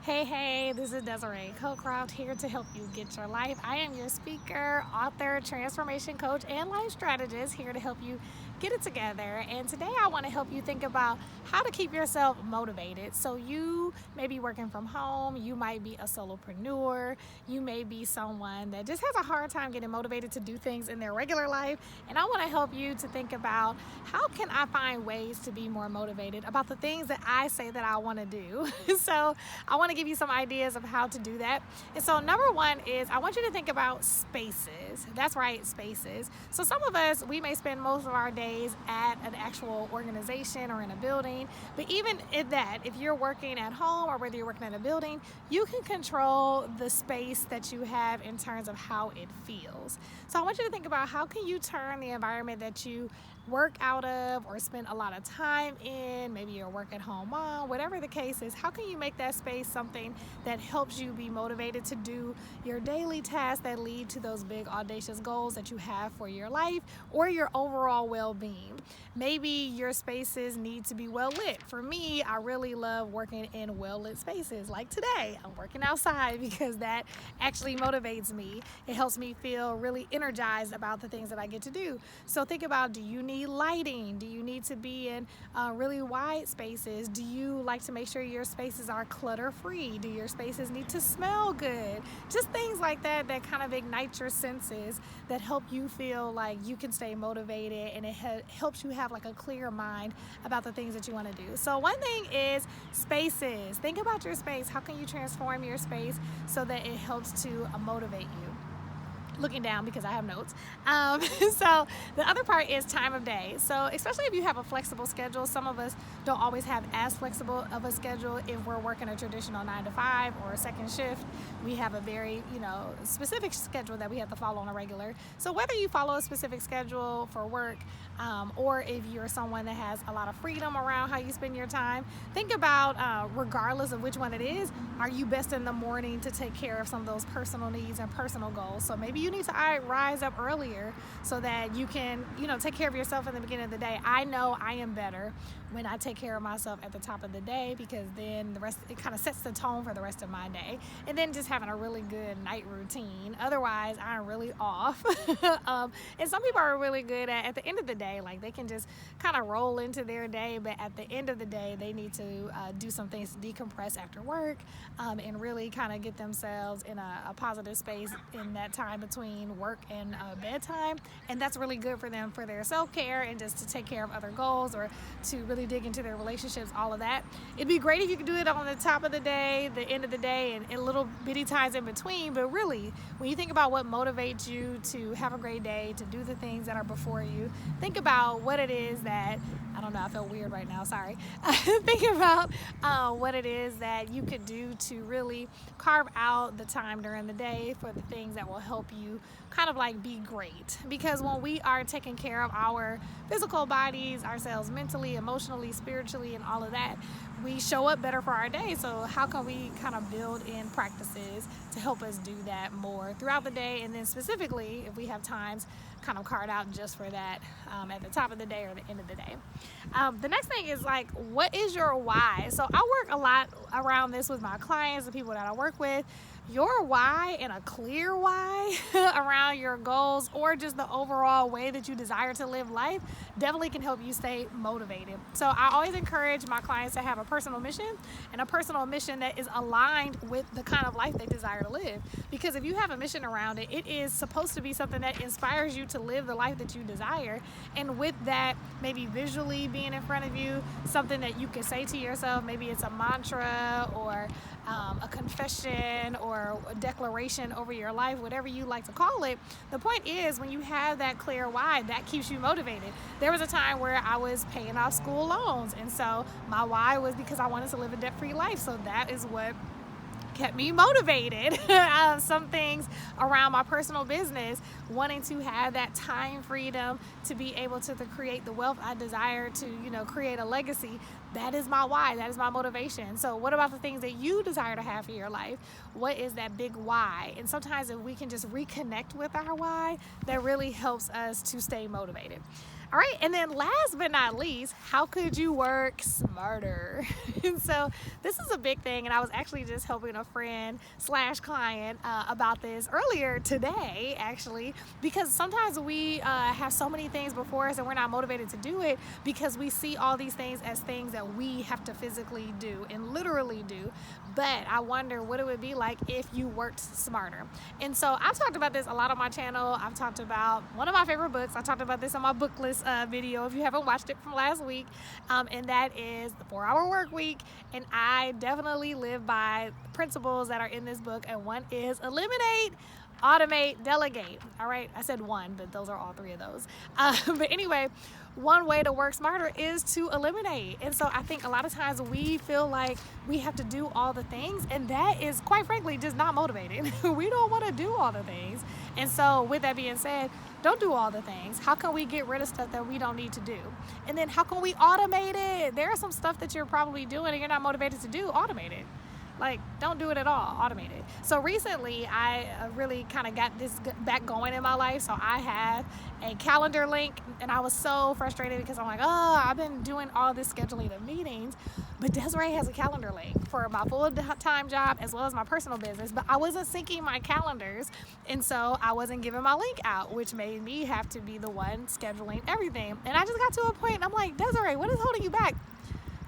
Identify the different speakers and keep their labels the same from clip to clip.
Speaker 1: Hey, this is Desiree, Cocroft, here to help you get your life. I am your speaker, author, transformation coach, and life strategist, here to help you get it together. And today I want to help you think about how to keep yourself motivated. So you may be working from home, you might be a solopreneur, you may be someone that just has a hard time getting motivated to do things in their regular life. And I want to help you to think about how can I find ways to be more motivated about the things that I say that I want to do. So I want to give you some ideas of how to do that. And so number one is I want you to think about spaces. That's right, spaces. So some of us, we may spend most of our days at an actual organization or in a building, but even in that, if you're working at home or whether you're working in a building, you can control the space that you have in terms of how it feels. So I want you to think about how can you turn the environment that you work out of or spend a lot of time in, maybe you're a work at home mom, whatever the case is, how can you make that space something that helps you be motivated to do your daily tasks that lead to those big audacious goals that you have for your life or your overall well-being. Maybe your spaces need to be well lit. For me, I really love working in well lit spaces. Like today, I'm working outside because that actually motivates me. It helps me feel really energized about the things that I get to do. So think about, do you need lighting? Do you need to be in really wide spaces? Do you like to make sure your spaces are clutter free? Do your spaces need to smell good? Just things like that that kind of ignite your senses, that help you feel like you can stay motivated, and it helps you have like a clear mind about the things that you want to do. So one thing is spaces. Think about your space. How can you transform your space so that it helps to motivate you? Looking down because I have notes. So the other part is time of day. So especially if you have a flexible schedule, some of us don't always have as flexible of a schedule. If we're working a traditional 9 to 5 or a second shift, we have a very, specific schedule that we have to follow on a regular. So whether you follow a specific schedule for work, or if you're someone that has a lot of freedom around how you spend your time, think about, regardless of which one it is, are you best in the morning to take care of some of those personal needs and personal goals? So maybe you need to rise up earlier so that you can, take care of yourself in the beginning of the day. I know I am better when I take care of myself at the top of the day, because then the rest, it kind of sets the tone for the rest of my day. And then just having a really good night routine. Otherwise, I'm really off. And some people are really good at the end of the day, like they can just kind of roll into their day, but at the end of the day, they need to do some things to decompress after work, and really kind of get themselves in a positive space in that time between work and bedtime. And that's really good for them for their self-care and just to take care of other goals or to really dig into their relationships, all of that. It'd be great if you could do it on the top of the day, the end of the day, and little bitty times in between. But really, when you think about what motivates you to have a great day, to do the things that are before you, think about what it is that, I don't know, I feel weird right now, sorry. Think about what it is that you could do to really carve out the time during the day for the things that will help you kind of like be great. Because when we are taking care of our physical bodies, ourselves mentally, emotionally, spiritually, and all of that, we show up better for our day. So how can we kind of build in practices to help us do that more throughout the day, and then specifically if we have times kind of carved out just for that, at the top of the day or the end of the day. The next thing is like, what is your why? So I work a lot around this with my clients, the people that I work with. Your why, and a clear why around your goals or just the overall way that you desire to live life, definitely can help you stay motivated. So I always encourage my clients to have a personal mission, and a personal mission that is aligned with the kind of life they desire to live. Because if you have a mission around it, it is supposed to be something that inspires you to live the life that you desire. And with that, maybe visually being in front of you, something that you can say to yourself, maybe it's a mantra or a confession or a declaration over your life, whatever you like to call it. The point is, when you have that clear why, that keeps you motivated. There was a time where I was paying off school loans, and so my why was because I wanted to live a debt-free life. So that is what kept me motivated. Some things around my personal business, wanting to have that time freedom to be able to create the wealth I desire to, create a legacy. That is my why. That is my motivation. So what about the things that you desire to have for your life? What is that big why? And sometimes if we can just reconnect with our why, that really helps us to stay motivated. All right, and then last but not least, how could you work smarter? And so this is a big thing, and I was actually just helping a friend slash client about this earlier today, actually, because sometimes we have so many things before us and we're not motivated to do it because we see all these things as things that we have to physically do and literally do. But I wonder what it would be like if you worked smarter. And so I've talked about this a lot on my channel. I've talked about one of my favorite books. I talked about this on my book list video if you haven't watched it from last week, and that is The 4-Hour Work Week. And I definitely live by the principles that are in this book, and one is eliminate, automate, delegate. All right, I said one, but those are all three of those. But anyway, one way to work smarter is to eliminate. And so I think a lot of times we feel like we have to do all the things, and that is quite frankly just not motivating. We don't want to do all the things. And so with that being said, don't do all the things. How can we get rid of stuff that we don't need to do? And then how can we automate it? There are some stuff that you're probably doing and you're not motivated to do. Automate it. Like, don't do it at all. Automate it. So recently, I really kind of got this back going in my life. So I have a calendar link, and I was so frustrated because I'm like, oh, I've been doing all this scheduling of meetings, but Desiree has a calendar link for my full-time job as well as my personal business, but I wasn't syncing my calendars, and so I wasn't giving my link out, which made me have to be the one scheduling everything. And I just got to a point, I'm like, Desiree, what is holding you back?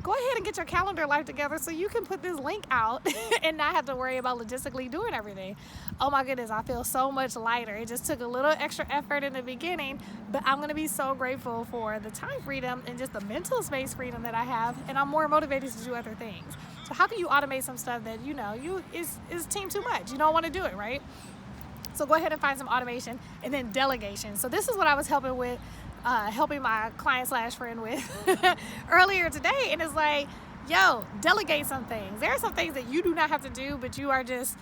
Speaker 1: Go ahead and get your calendar life together so you can put this link out and not have to worry about logistically doing everything. Oh my goodness, I feel so much lighter. It just took a little extra effort in the beginning, but I'm going to be so grateful for the time freedom and just the mental space freedom that I have, and I'm more motivated to do other things. So how can you automate some stuff that is team too much? You don't want to do it, right? So go ahead and find some automation, and then delegation. So this is what I was helping my client slash friend with earlier today, and it's like, yo, delegate some things. There are some things that you do not have to do, but you are just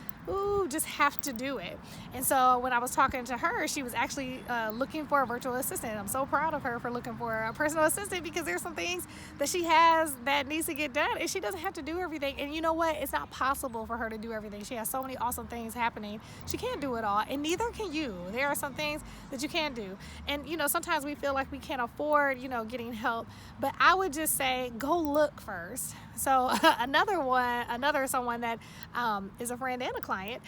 Speaker 1: have to do it. And so when I was talking to her, she was actually looking for a virtual assistant. I'm so proud of her for looking for a personal assistant, because there's some things that she has that needs to get done, and she doesn't have to do everything. And you know what? It's not possible for her to do everything. She has so many awesome things happening. She can't do it all, and neither can you. There are some things that you can't do. And sometimes we feel like we can't afford getting help, but I would just say go look first. So someone that is a friend and a client,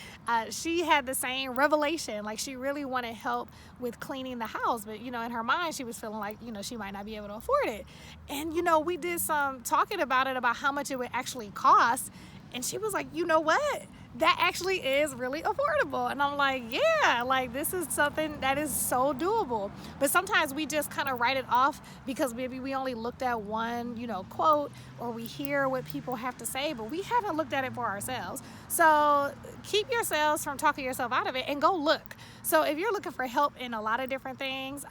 Speaker 1: she had the same revelation. Like, she really wanted help with cleaning the house, but in her mind she was feeling like she might not be able to afford it. And we did some talking about it, about how much it would actually cost, and she was like, you know what, that actually is really affordable. And I'm like, yeah, like, this is something that is so doable. But sometimes we just kind of write it off because maybe we only looked at one quote, or we hear what people have to say, but we haven't looked at it for ourselves. So keep yourselves from talking yourself out of it and go look. So if you're looking for help in a lot of different things,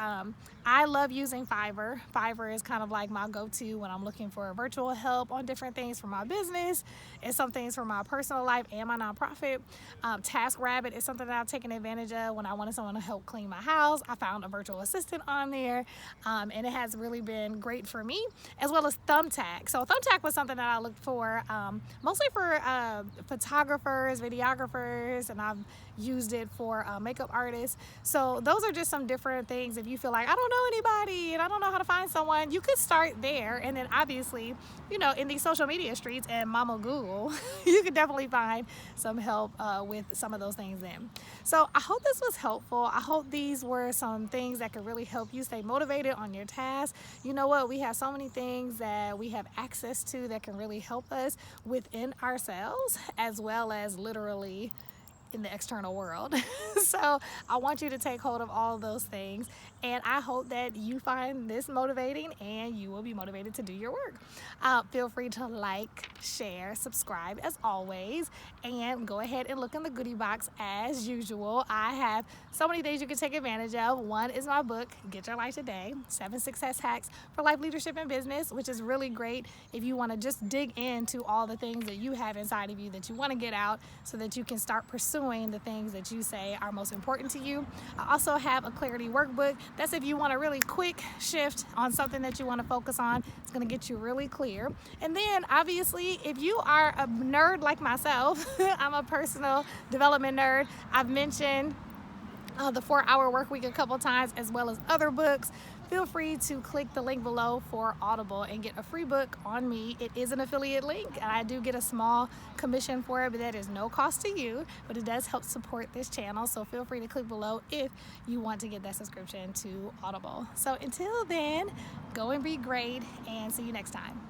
Speaker 1: I love using Fiverr. Fiverr is kind of like my go-to when I'm looking for virtual help on different things for my business, and some things for my personal life and my nonprofit. TaskRabbit is something that I've taken advantage of when I wanted someone to help clean my house. I found a virtual assistant on there, and it has really been great for me, as well as Thumbtack. So Thumbtack was something that I looked for mostly for photographers, videographers, and I've used it for makeup artists. So those are just some different things. If you feel like, I don't know anybody and I don't know how to find someone, you could start there. And then obviously, in these social media streets and Mama Google, you could definitely find some help with some of those things then. So I hope this was helpful. I hope these were some things that could really help you stay motivated on your task. You know what? We have so many things that we have access to that can really help us within ourselves, as well as literally in the external world. So I want you to take hold of all of those things, and I hope that you find this motivating and you will be motivated to do your work. Feel free to like, share, subscribe as always, and go ahead and look in the goodie box as usual. I have so many things you can take advantage of. One is my book, Get Your Life Today, 7 Success Hacks for Life, Leadership, and Business, which is really great if you want to just dig into all the things that you have inside of you that you want to get out, so that you can start pursuing the things that you say are most important to you. I also have a clarity workbook. That's if you want a really quick shift on something that you want to focus on. It's going to get you really clear. And then obviously, if you are a nerd like myself, I'm a personal development nerd. I've mentioned the 4-Hour Workweek a couple times, as well as other books, feel free to click the link below for Audible and get a free book on me. It is an affiliate link, and I do get a small commission for it, but that is no cost to you, but it does help support this channel. So feel free to click below if you want to get that subscription to Audible. So until then, go and be great, and see you next time.